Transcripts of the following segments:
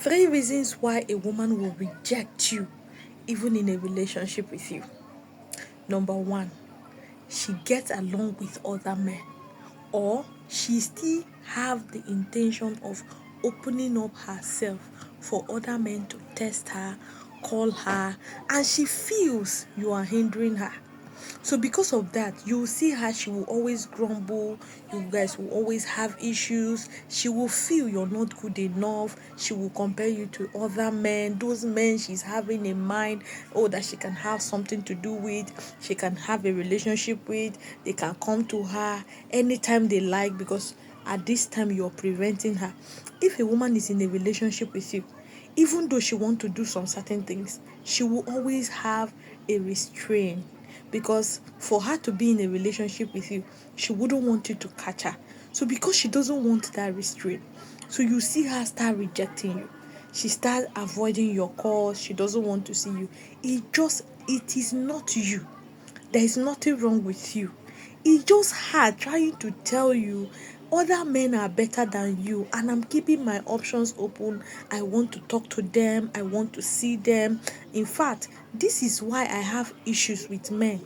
3 reasons why a woman will reject you even in a relationship with you. Number 1, she gets along with other men, or she still have the intention of opening up herself for other men to test her, call her, and she feels you are hindering her. So because of that, you will see her, she will always grumble, you guys will always have issues, she will feel you're not good enough, she will compare you to other men, those men she's having in mind, oh, that she can have something to do with, she can have a relationship with, they can come to her anytime they like, because at this time you're preventing her. If a woman is in a relationship with you, even though she want to do some certain things, she will always have a restraint, because for her to be in a relationship with you, she wouldn't want you to catch her. So because she doesn't want that restraint, so you see her start rejecting you, she start avoiding your calls, she doesn't want to see you. It is not you, there is nothing wrong with you. It's just her trying to tell you other men are better than you, and I'm keeping my options open. I want to talk to them, I want to see them. In fact, this is why I have issues with men.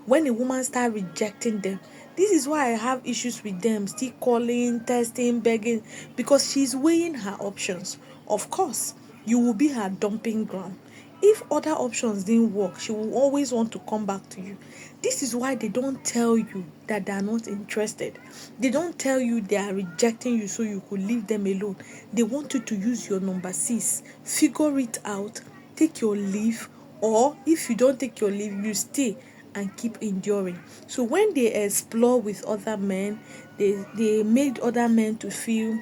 When a woman start rejecting them, this is why I have issues with them still calling, testing, begging, because she's weighing her options. Of course, you will be her dumping ground. If other options didn't work, she will always want to come back to you. This is why they don't tell you that they are not interested. They don't tell you they are rejecting you so you could leave them alone. They want you to use your number 6, figure it out, take your leave, or if you don't take your leave, you stay and keep enduring. So when they explore with other men, they made other men to feel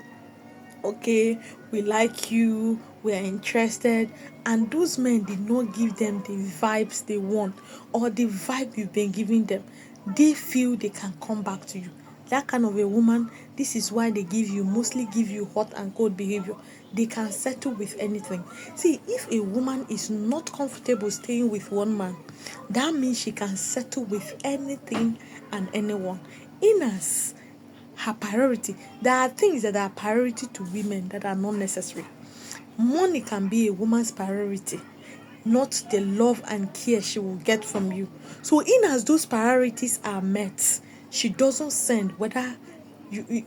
okay, we like you, we are interested, and those men did not give them the vibes they want or the vibe you've been giving them. They feel they can come back to you. That kind of a woman, this is why they mostly give you hot and cold behavior. They can settle with anything. See, if a woman is not comfortable staying with one man, that means she can settle with anything and anyone. In us, her priority. There are things that are priority to women that are not necessary. Money can be a woman's priority, not the love and care she will get from you. So in as those priorities are met, she doesn't send whether she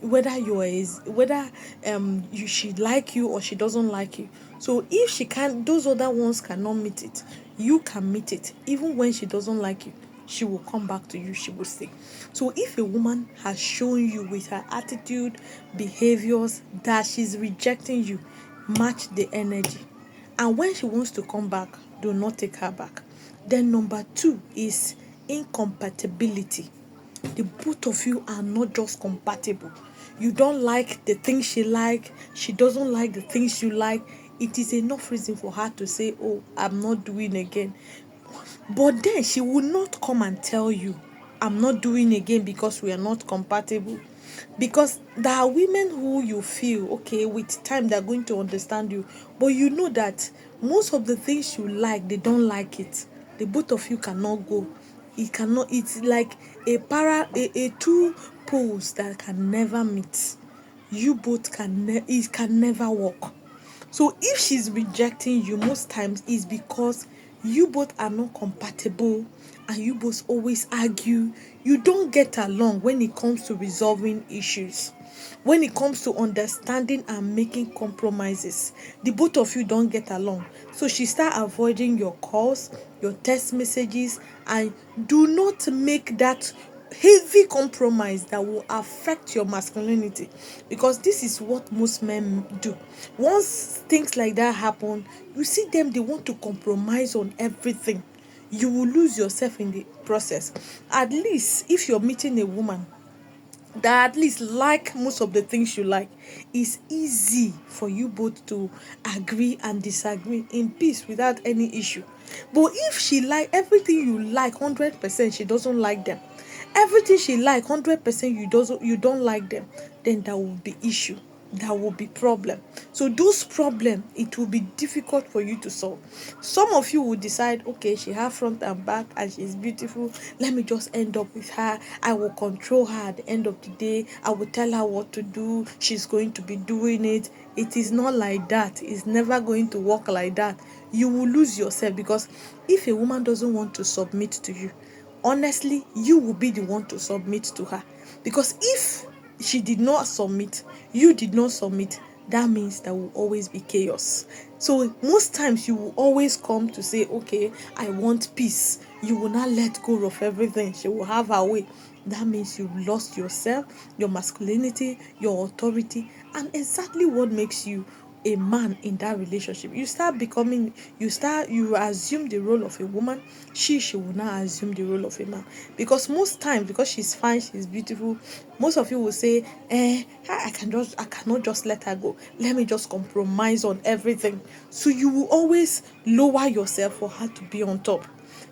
like you or she doesn't like you. So if she can, those other ones cannot meet it, you can meet it. Even when she doesn't like you, she will come back to you, she will stay. So if a woman has shown you with her attitude, behaviors, that she's rejecting you, match the energy. And when she wants to come back, do not take her back. Then number 2 is incompatibility. The both of you are not just compatible. You don't like the things she doesn't like the things you like. It is enough reason for her to say, oh, I'm not doing again. But then she will not come and tell you, I'm not doing again because we are not compatible. Because there are women who you feel, okay, with time they're going to understand you. But you know that most of the things you like, they don't like it. The both of you cannot go. It's like a two poles that can never meet. You both it can never work. So if she's rejecting you, most times is because you both are not compatible and you both always argue. You don't get along when it comes to resolving issues. When it comes to understanding and making compromises, the both of you don't get along. So she start avoiding your calls, your text messages, and do not make that heavy compromise that will affect your masculinity, because this is what most men do. Once things like that happen, you see them, they want to compromise on everything. You will lose yourself in the process. At least if you're meeting a woman that at least like most of the things you like, it's easy for you both to agree and disagree in peace without any issue. But if she like everything you like 100%, she doesn't like them, everything she like 100%, you don't like them, then there will be issue, there will be problem. So those problem, it will be difficult for you to solve. Some of you will decide, okay, she have front and back and she's beautiful, let me just end up with her, I will control her. At the end of the day, I will tell her what to do, she's going to be doing it. It is not like that. It's never going to work like that. You will lose yourself, because if a woman doesn't want to submit to you, honestly, you will be the one to submit to her. Because if she did not submit, you did not submit, that means there will always be chaos. So most times you will always come to say, okay, I want peace. You will not let go of everything. She will have her way. That means you've lost yourself, your masculinity, your authority, and exactly what makes you a man in that relationship. You assume the role of a woman. She will not assume the role of a man, because most times, because she's fine, she's beautiful, most of you will say, I cannot just let her go, let me just compromise on everything. So you will always lower yourself for her to be on top.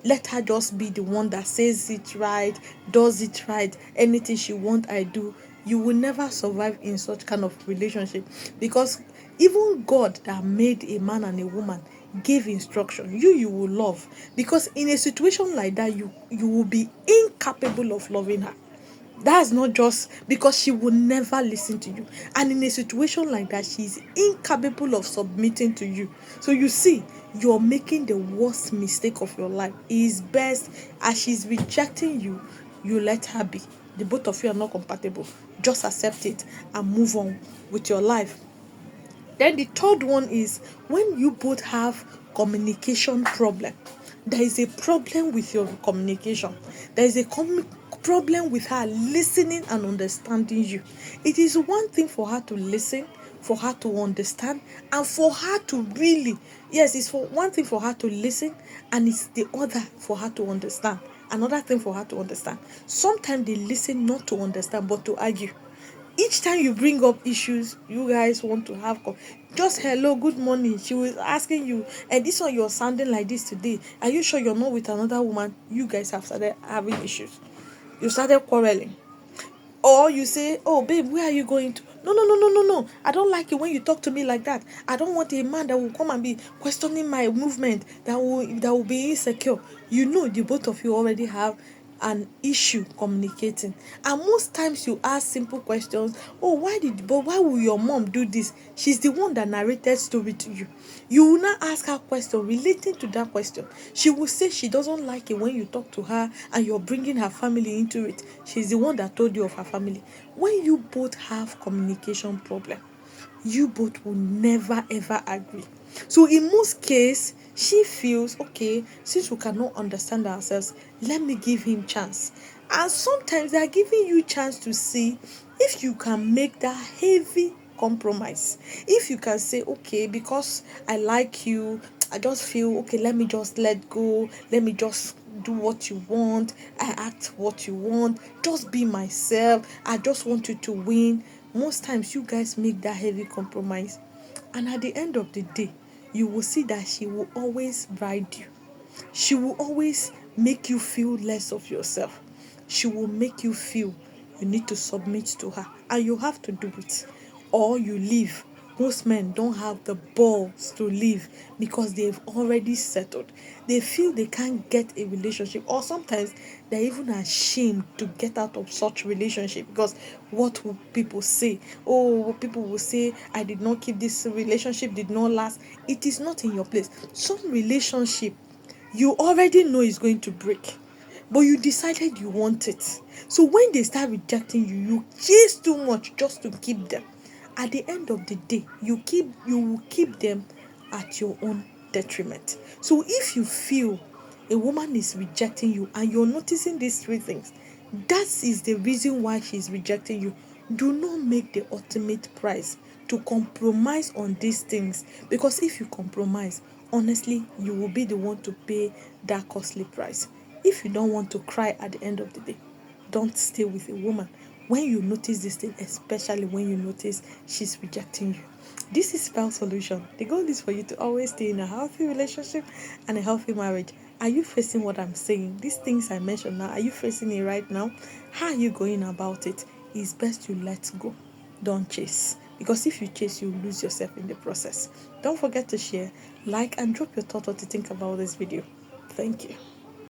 Let her just be the one that says it right, does it right, anything she want, I do. You will never survive in such kind of relationship, because even God that made a man and a woman gave instruction. You will love, because in a situation like that, you will be incapable of loving her. That's not just because she will never listen to you. And in a situation like that, she's incapable of submitting to you. So you see, you're making the worst mistake of your life. It is best, as she's rejecting you, you let her be. The both of you are not compatible. Just accept it and move on with your life. Then the third one is when you both have communication problem. There is a problem with your communication. There is a problem with her listening and understanding you. It is one thing for her to listen, for her to understand, and for her to really, yes, it's for one thing for her to listen, and it's the other for her to understand. Another thing for her to understand. Sometimes they listen not to understand but to argue. Each time you bring up issues you guys want to have, just hello, good morning, she was asking you, and this one, you're sounding like this today, are you sure you're not with another woman? You guys have started having issues, you started quarreling. Or you say, oh babe, where are you going to? No, no, no, no, no, no, I don't like it when you talk to me like that. I don't want a man that will come and be questioning my movement, that will be insecure. You know, the both of you already have an issue communicating. And most times you ask simple questions. Oh, why will your mom do this? She's the one that narrated story to you. You will not ask her question relating to that question. She will say she doesn't like it when you talk to her and you're bringing her family into it. She's the one that told you of her family. When you both have communication problem, you both will never ever agree. So in most cases, she feels, okay, since we cannot understand ourselves, let me give him chance. And sometimes they are giving you chance to see if you can make that heavy compromise. If you can say, okay, because I like you, I just feel, okay, let me just let go, let me just do what you want, I act what you want, just be myself, I just want you to win. Most times you guys make that heavy compromise, and at the end of the day, you will see that she will always ride you. She will always make you feel less of yourself. She will make you feel you need to submit to her, and you have to do it, or you leave. Most men don't have the balls to leave because they've already settled. They feel they can't get a relationship, or sometimes they're even ashamed to get out of such relationship, because what will people say? Oh, people will say, I did not keep this relationship, did not last. It is not in your place. Some relationship you already know is going to break, but you decided you want it. So when they start rejecting you, you chase too much just to keep them. At the end of the day, you will keep them at your own detriment. So if you feel a woman is rejecting you and you're noticing these three things, that is the reason why she's rejecting you. Do not make the ultimate price to compromise on these things, because if you compromise, honestly, you will be the one to pay that costly price. If you don't want to cry at the end of the day, don't stay with a woman when you notice this thing, especially when you notice she's rejecting you. This is Spell Solution. The goal is for you to always stay in a healthy relationship and a healthy marriage. Are you facing what I'm saying? These things I mentioned now, are you facing it right now? How are you going about it? It's best you let go. Don't chase. Because if you chase, you lose yourself in the process. Don't forget to share, like, and drop your thought what you think about this video. Thank you.